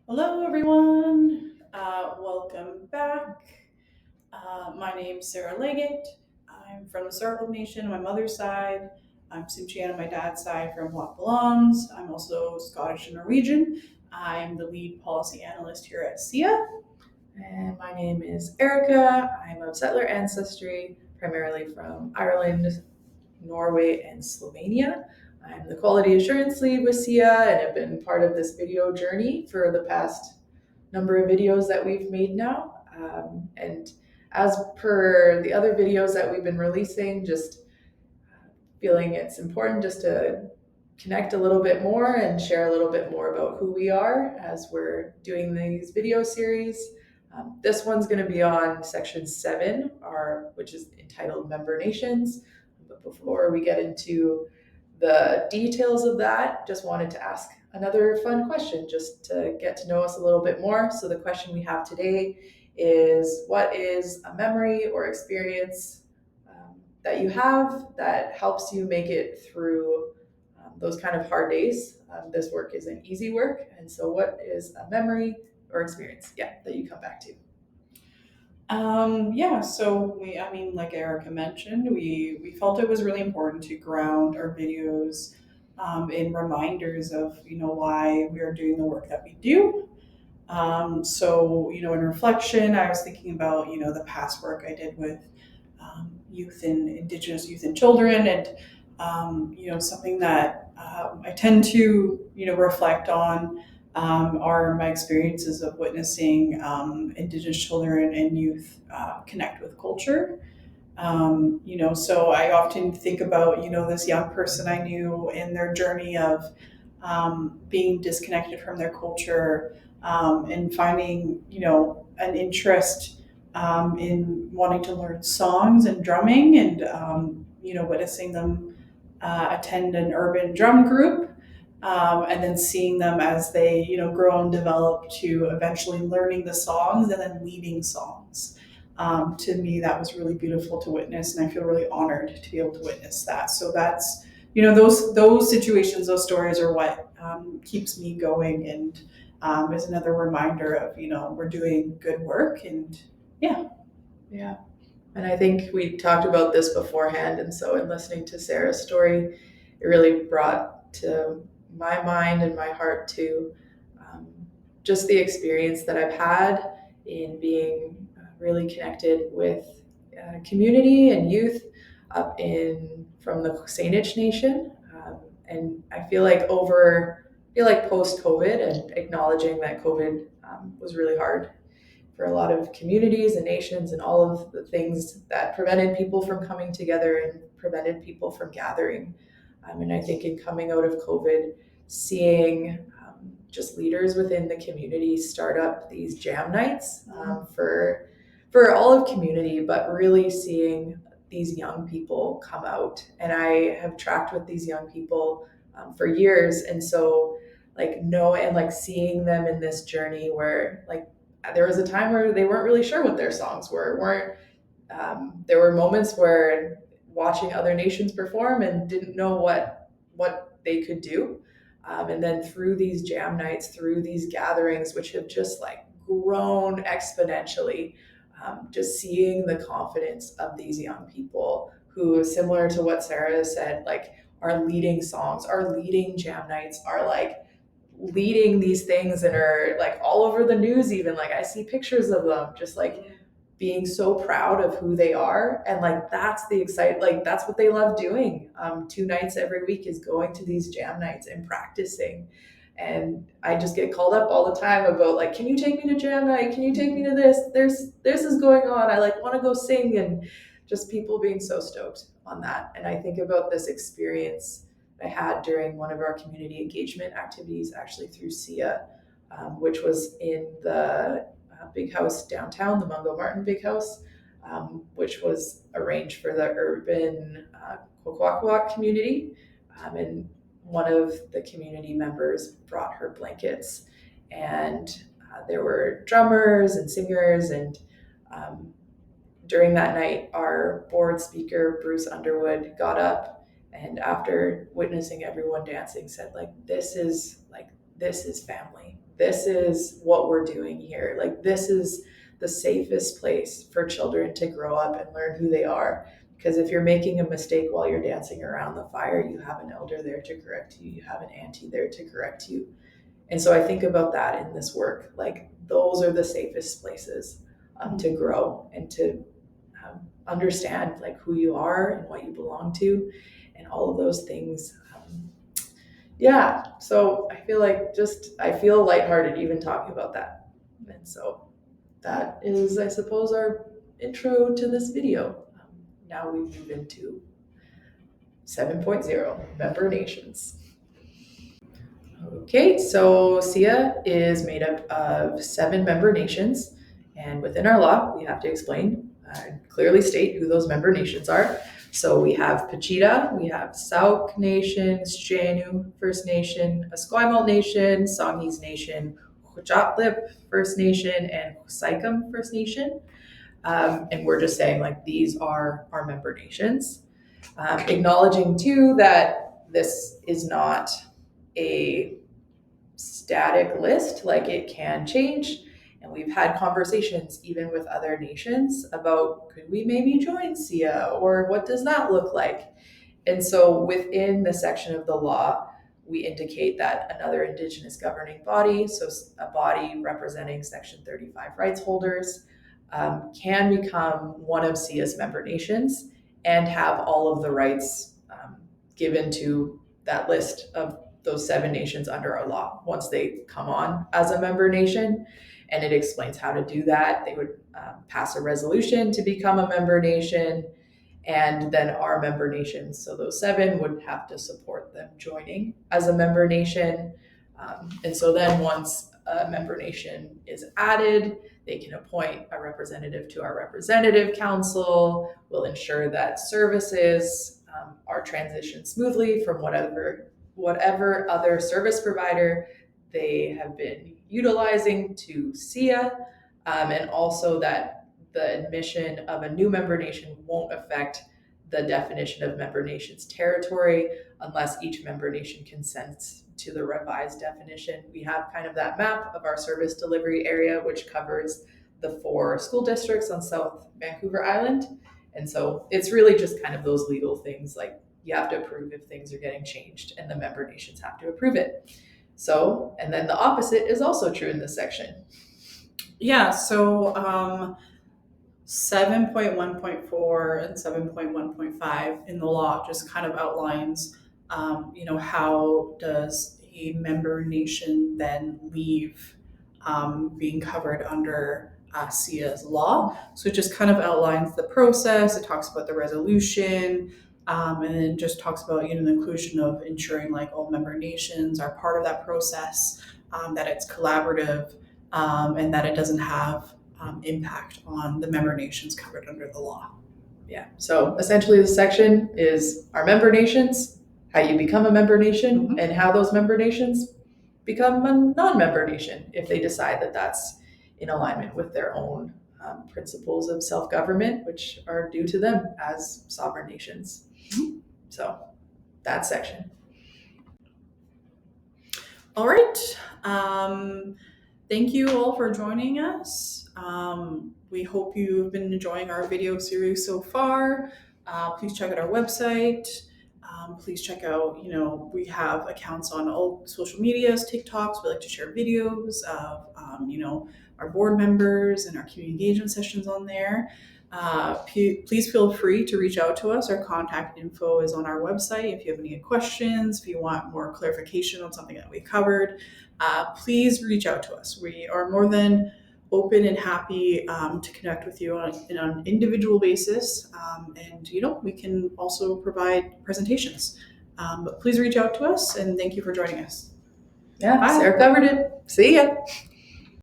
Hello, everyone. Welcome back. My name's Sarah Leggett. I'm from the Sarkle Nation on my mother's side. I'm Tsimshian on my dad's side from Loch Belongs. I'm also Scottish and Norwegian. I'm the lead policy analyst here at SIIA. And my name is Erica. I'm of settler ancestry, primarily from Ireland, Norway, and Slovenia. I'm the quality assurance lead with SIIA and have been part of this video journey for the past number of videos that we've made now. And as per the other videos that we've been releasing, just feeling it's important just to connect a little bit more and share a little bit more about who we are as we're doing these video series. This one's going to be on section 7, which is entitled Member Nations. But before we get into the details of that, just wanted to ask another fun question just to get to know us a little bit more. So the question we have today is, what is a memory or experience that you have that helps you make it through those kind of hard days? This work isn't easy work. And so what is a memory or experience, that you come back to? Like Erica mentioned, we felt it was really important to ground our videos in reminders of, why we are doing the work that we do. In reflection, I was thinking about, the past work I did with youth and Indigenous youth and children, and something that I tend to, reflect on are my experiences of witnessing Indigenous children and youth connect with culture. So I often think about, this young person I knew in their journey of being disconnected from their culture and finding, an interest in wanting to learn songs and drumming and, witnessing them attend an urban drum group. And then seeing them as they, grow and develop to eventually learning the songs and then leading songs. To me, that was really beautiful to witness, and I feel really honored to be able to witness that. So that's, those situations, those stories are what keeps me going, and is another reminder of, we're doing good work, and yeah. Yeah. And I think we talked about this beforehand. And so, in listening to Sarah's story, it really brought to my mind and my heart to um, just the experience that I've had in being really connected with community and youth up in from the Saanich Nation. And I feel like post COVID and acknowledging that COVID was really hard for a lot of communities and nations and all of the things that prevented people from coming together and prevented people from gathering. And I think in coming out of COVID, seeing just leaders within the community start up these jam nights for all of community, but really seeing these young people come out. And I have tracked with these young people for years, and so seeing them in this journey where there was a time where they weren't really sure what their songs were. Weren't There were moments where watching other nations perform and didn't know what they could do. And then through these jam nights, through these gatherings, which have just grown exponentially, just seeing the confidence of these young people who, similar to what Sarah said, are leading songs, are leading jam nights, are leading these things and are all over the news. Even I see pictures of them just being so proud of who they are, and that's the excite that's what they love doing. 2 nights every week is going to these jam nights and practicing. And I just get called up all the time about can you take me to jam night, can you take me to this is going on, I want to go sing, and just people being so stoked on that. And I think about this experience I had during one of our community engagement activities, actually through SIIA, which was in the big house downtown, the Mungo Martin Big House, which was arranged for the urban Kwakwaka'wakw community. And one of the community members brought her blankets, and there were drummers and singers. And during that night, our board speaker, Bruce Underwood, got up and after witnessing everyone dancing said, this is family. this is what we're doing here. Like, this is the safest place for children to grow up and learn who they are. Because if you're making a mistake while you're dancing around the fire, you have an elder there to correct you, you have an auntie there to correct you. And so I think about that in this work. Like, those are the safest places to grow and to understand like who you are and what you belong to and all of those things. So I feel like I feel lighthearted even talking about that. And so that is, I suppose, our intro to this video. Now we move into 7.0, member nations. Okay, so SIIA is made up of 7 member nations, and within our law, we have to explain, clearly state who those member nations are. So we have Pachita, we have Sauk Nation, Sianu First Nation, Esquimalt Nation, Songhees Nation, Huachatlip First Nation, and Husaikum First Nation. And we're just saying like these are our member nations. Acknowledging too that this is not a static list, like it can change. And we've had conversations even with other nations about could we maybe join SIIA or what does that look like? And so within the section of the law, we indicate that another Indigenous governing body, so a body representing Section 35 rights holders, can become one of SIIA's member nations and have all of the rights given to that list of those 7 nations under our law once they come on as a member nation. And it explains how to do that. They would pass a resolution to become a member nation, and then our member nations, so those 7 would have to support them joining as a member nation. And so then once a member nation is added, they can appoint a representative to our representative council. We'll ensure that services are transitioned smoothly from whatever other service provider they have been utilizing to SIIA, and also that the admission of a new member nation won't affect the definition of member nation's territory unless each member nation consents to the revised definition. We have kind of that map of our service delivery area, which covers the 4 school districts on South Vancouver Island. And so it's really just kind of those legal things, like you have to approve if things are getting changed and the member nations have to approve it. So, and then the opposite is also true in this section. Yeah, so 7.1.4 and 7.1.5 in the law just kind of outlines, how does a member nation then leave being covered under SIIA's law. So it just kind of outlines the process. It talks about the resolution, and then just talks about the inclusion of ensuring like all member nations are part of that process, that it's collaborative, and that it doesn't have impact on the member nations covered under the law. Yeah. So essentially, the section is our member nations, how you become a member nation, and how those member nations become a non-member nation if they decide that that's in alignment with their own principles of self-government, which are due to them as sovereign nations. So that section. All right. Thank you all for joining us. We hope you've been enjoying our video series so far. Please check out our website. Please check out, we have accounts on all social medias, TikToks. We like to share videos of, our board members and our community engagement sessions on there. Please feel free to reach out to us. Our contact info is on our website. If you have any questions, if you want more clarification on something that we covered, please reach out to us. We are more than open and happy to connect with you on an individual basis. And, we can also provide presentations. But please reach out to us, and thank you for joining us. Yeah, Sarah covered it. See ya.